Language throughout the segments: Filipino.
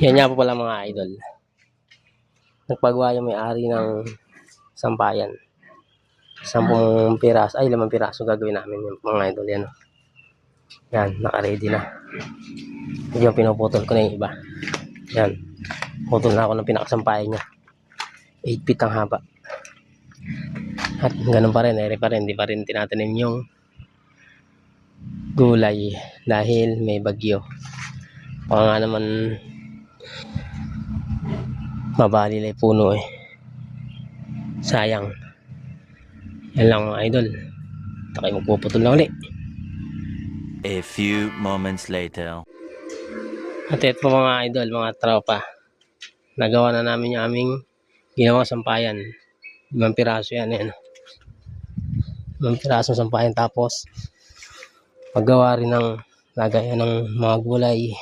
Yan nga po pala mga idol. Nagpagawa yung may-ari ng sampayan. 10 piraso, ay 5 piraso gagawin namin yung mga idol. Yan, yan, naka-ready na. Yung pinuputol ko na yung iba. Yan, putol na ako ng pinakasampayan niya. 8 feet ang haba. At ganun pa rin, ere pa rin, di pa rin tinatanim yung gulay dahil may bagyo. Baka nga naman mabali lang puno eh. Sayang. Yan lang mga idol. Takay magpuputol na ulit. A few moments later. At ito mga idol, mga tropa. Nagawa na namin yung aming ginawang sampayan. 5 piraso yan. 5 piraso sampayan, tapos paggawa rin ng lagayan ng mga gulay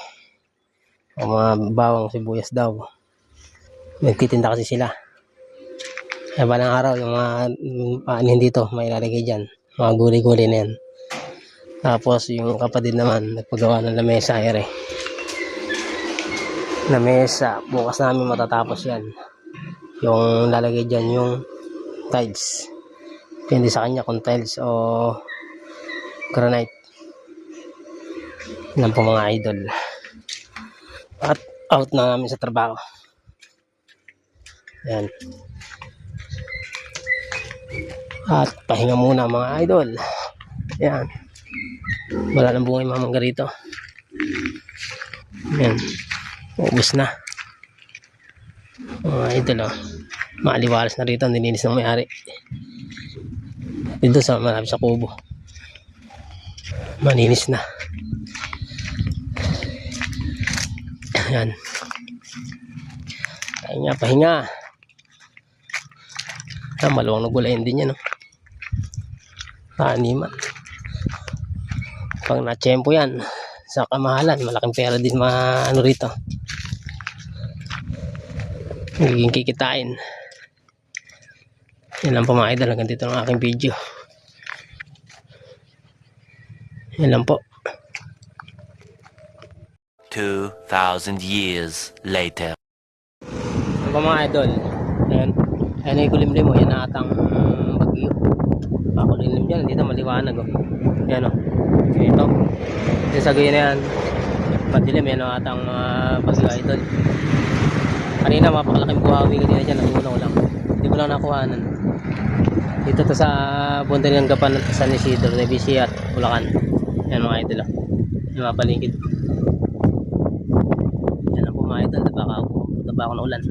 o mga bawang sibuyas daw. Nagtitinda kasi sila. Kaya balang araw yung mga paanin dito may ilalagay dyan, mga gulay-gulay na yan. Tapos yung kapatid naman nagpagawa ng lamesa ere. Lamesa, bukas namin matatapos yan. Yung lalagay dyan yung tiles. Depende sa kanya kung tiles o granite. Yan po mga idol. At out na namin sa trabaho. Yan. At pahinga muna mga idol. Yan. Wala nang bunga yung mga mangga rito. Yan. Ubus na. Mga idol oh. Maaliwalas na rito. Nilinis ng may-ari. Dito sa malapit sa kubo. Malinis na. Yan. Pahinga, pahinga. Maluwang na gulayan din yan. Animan. Pag na-tsempo yan, sa kamahalan, malaking pera din ano rito. Magiging kikitain. Yan lang po mga idol. Hanggang dito ang aking video. Yan lang po. 2,000 years later. Yan po mga idol. Yan. Ayan ay kulimlim mo. Yan na atang bagyo. Pakulimlim dyan. Dito maliwanag oh. Yan oh. Ito. Yan sa gayon na yan. Madilim yan oh, atang bagyo idol. Kanina mapakalaking buhawi kanina dyan. Nagulaw lang. Hindi mo lang nakuhanan. Dito to sa bundin ng gapan at San Isidro, Nebisi at Bulacan. Yan mga idol oh. Yung mga paligid. Yan ang po mga idol. Baka ako ng ulan.